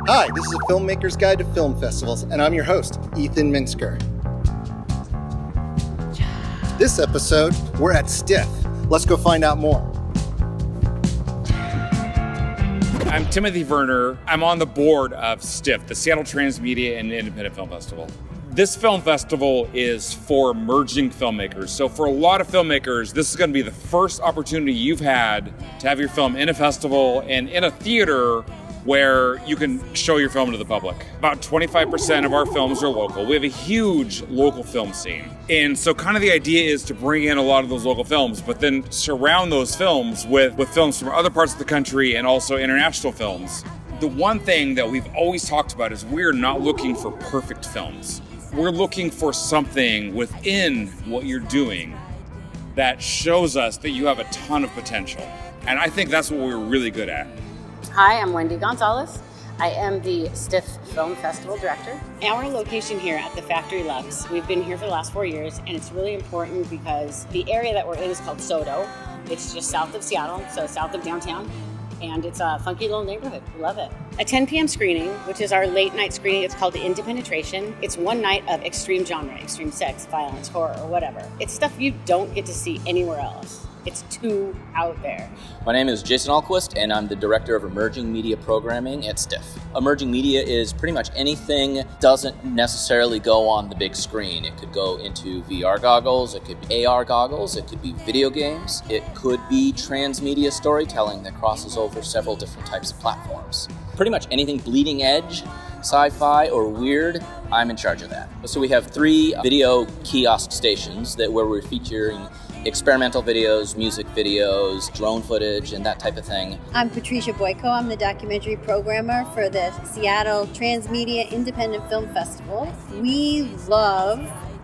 Hi, this is a Filmmaker's Guide to Film Festivals, and I'm your host, Ethan Minsker. This episode, we're at STIFF. Let's go find out more. I'm Timothy Werner. I'm on the board of STIFF, the Seattle Transmedia Independent Film Festival. This film festival is for emerging filmmakers. So for a lot of filmmakers, this is going to be the first opportunity you've had to have your film in a festival and in a theater where you can show your film to the public. About 25% of our films are local. We have a huge local film scene. And so kind of the idea is to bring in a lot of those local films, but then surround those films with films from other parts of the country and also international films. The one thing that we've always talked about is we're not looking for perfect films. We're looking for something within what you're doing that shows us that you have a ton of potential. And I think that's what we're really good at. Hi, I'm Wendy Gonzalez. I am the STIFF Film Festival Director. Our location here at the Factory Lux, we've been here for the last 4 years, and it's really important because the area that we're in is called SoDo. It's just south of Seattle, so south of downtown, and it's a funky little neighborhood. We love it. A 10 p.m. screening, which is our late night screening, it's called the Indie Penetration. It's one night of extreme genre, extreme sex, violence, horror, or whatever. It's stuff you don't get to see anywhere else. It's too out there. My name is Jason Alquist, and I'm the Director of Emerging Media Programming at STIFF. Emerging media is pretty much anything doesn't necessarily go on the big screen. It could go into VR goggles, it could be AR goggles, it could be video games, it could be transmedia storytelling that crosses over several different types of platforms. Pretty much anything bleeding edge, sci-fi, or weird, I'm in charge of that. So we have 3 video kiosk stations where we're featuring experimental videos, music videos, drone footage, and that type of thing. I'm Patricia Boyko. I'm the documentary programmer for the Seattle Transmedia Independent Film Festival. We love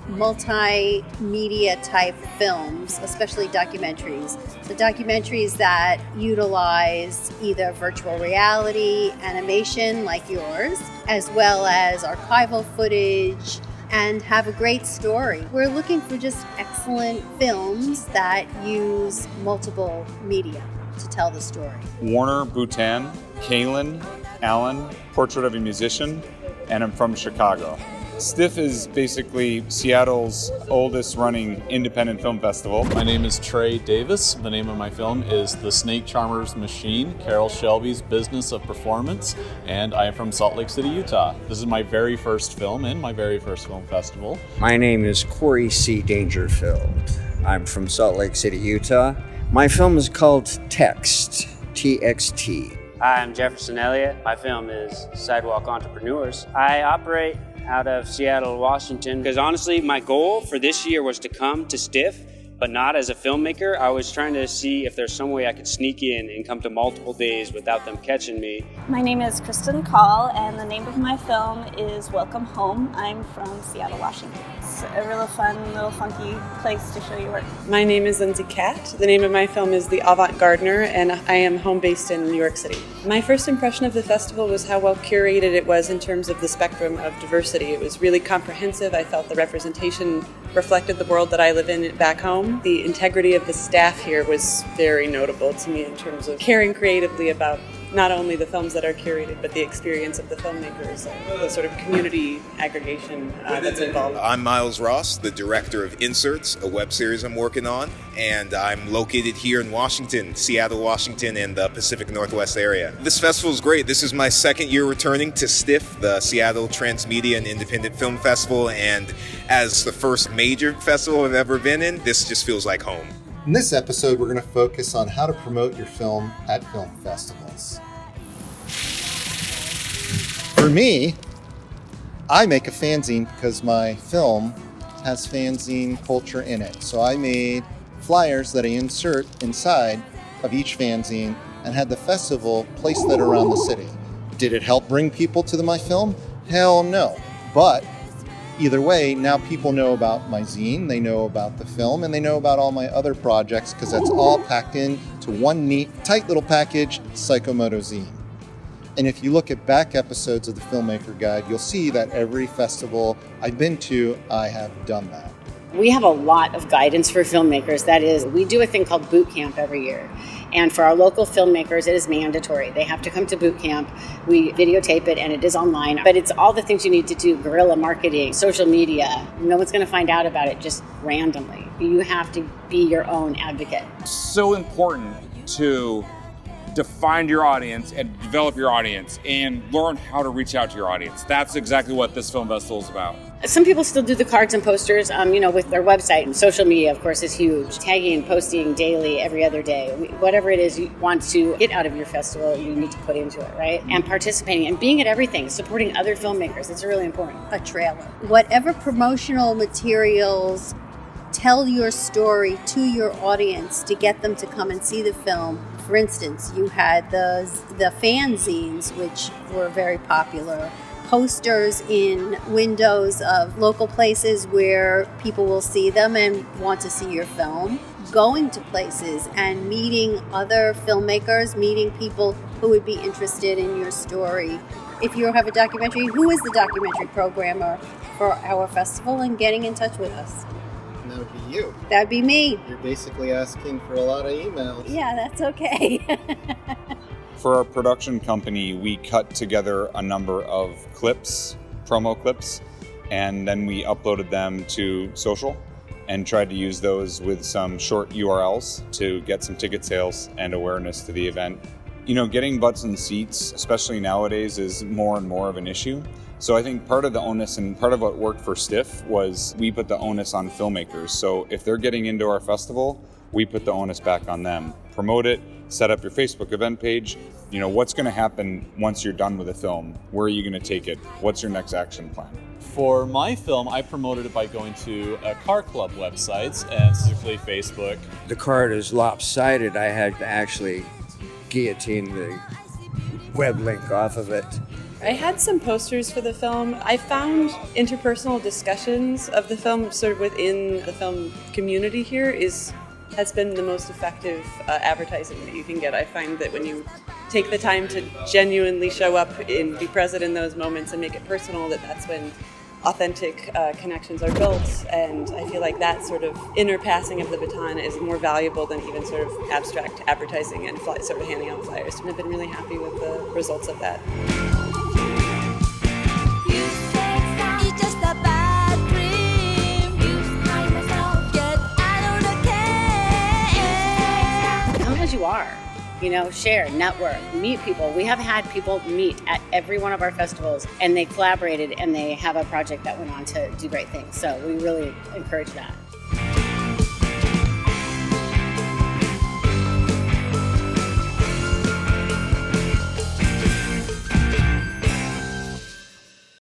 multimedia type films, especially documentaries. The documentaries that utilize either virtual reality, animation like yours, as well as archival footage, and have a great story. We're looking for just excellent films that use multiple media to tell the story. Warner, Bhutan, Kalen, Allen, Portrait of a Musician, and I'm from Chicago. STIFF is basically Seattle's oldest running independent film festival. My name is Trey Davis. The name of my film is The Snake Charmer's Machine, Carol Shelby's Business of Performance, and I am from Salt Lake City, Utah. This is my very first film and my very first film festival. My name is Corey C. Dangerfield. I'm from Salt Lake City, Utah. My film is called Text, TXT. Hi, I'm Jefferson Elliott. My film is Sidewalk Entrepreneurs. I operate out of Seattle, Washington, because honestly, my goal for this year was to come to STIFF, but not as a filmmaker. I was trying to see if there's some way I could sneak in and come to multiple days without them catching me. My name is Kristen Call, and the name of my film is Welcome Home. I'm from Seattle, Washington. It's a really fun, little funky place to show your work. My name is Lindsay Catt. The name of my film is The Avant-Gardener, and I am home-based in New York City. My first impression of the festival was how well curated it was in terms of the spectrum of diversity. It was really comprehensive. I felt the representation reflected the world that I live in back home. The integrity of the staff here was very notable to me in terms of caring creatively about not only the films that are curated, but the experience of the filmmakers and the sort of community aggregation that's involved. I'm Miles Ross, the director of Inserts, a web series I'm working on, and I'm located here in Washington, Seattle, Washington, and the Pacific Northwest area. This festival is great. This is my second year returning to STIFF, the Seattle Transmedia and Independent Film Festival, and as the first major festival I've ever been in, this just feels like home. In this episode, we're going to focus on how to promote your film at film festivals. For me, I make a fanzine because my film has fanzine culture in it. So I made flyers that I insert inside of each fanzine and had the festival place that around the city. Did it help bring people to my film? Hell no. But either way, now people know about my zine, they know about the film, and they know about all my other projects because that's all packed into one neat, tight little package, Psychomoto zine. And if you look at back episodes of the Filmmaker Guide, you'll see that every festival I've been to, I have done that. We have a lot of guidance for filmmakers. That is, we do a thing called boot camp every year. And for our local filmmakers, it is mandatory. They have to come to boot camp. We videotape it and it is online. But it's all the things you need to do: guerrilla marketing, social media. No one's going to find out about it just randomly. You have to be your own advocate. So important to define your audience and develop your audience and learn how to reach out to your audience. That's exactly what this film festival is about. Some people still do the cards and posters, with their website, and social media, of course, is huge. Tagging, posting daily, every other day. Whatever it is you want to get out of your festival, you need to put into it, right? And participating and being at everything, supporting other filmmakers. It's really important. A trailer. Whatever promotional materials tell your story to your audience to get them to come and see the film. For instance, you had the fanzines, which were very popular. Posters in windows of local places where people will see them and want to see your film. Going to places and meeting other filmmakers, meeting people who would be interested in your story. If you have a documentary, who is the documentary programmer for our festival, and getting in touch with us? And that would be you. That'd be me. You're basically asking for a lot of emails. Yeah, that's okay. For our production company, we cut together a number of clips, promo clips, and then we uploaded them to social and tried to use those with some short URLs to get some ticket sales and awareness to the event. Getting butts in seats, especially nowadays, is more and more of an issue. So I think part of the onus and part of what worked for Stiff was we put the onus on filmmakers. So if they're getting into our festival, we put the onus back on them. Promote it, set up your Facebook event page. What's going to happen once you're done with a film? Where are you going to take it? What's your next action plan? For my film, I promoted it by going to car club websites, and specifically Facebook. The card is lopsided. I had to actually guillotine the web link off of it. I had some posters for the film. I found interpersonal discussions of the film sort of within the film community here has been the most effective advertising that you can get. I find that when you take the time to genuinely show up and be present in those moments and make it personal, that's when authentic connections are built. And I feel like that sort of inner passing of the baton is more valuable than even sort of abstract advertising and sort of handing out flyers. And I've been really happy with the results of that. You are, share, network, meet people. We have had people meet at every one of our festivals, and they collaborated and they have a project that went on to do great things. So we really encourage that.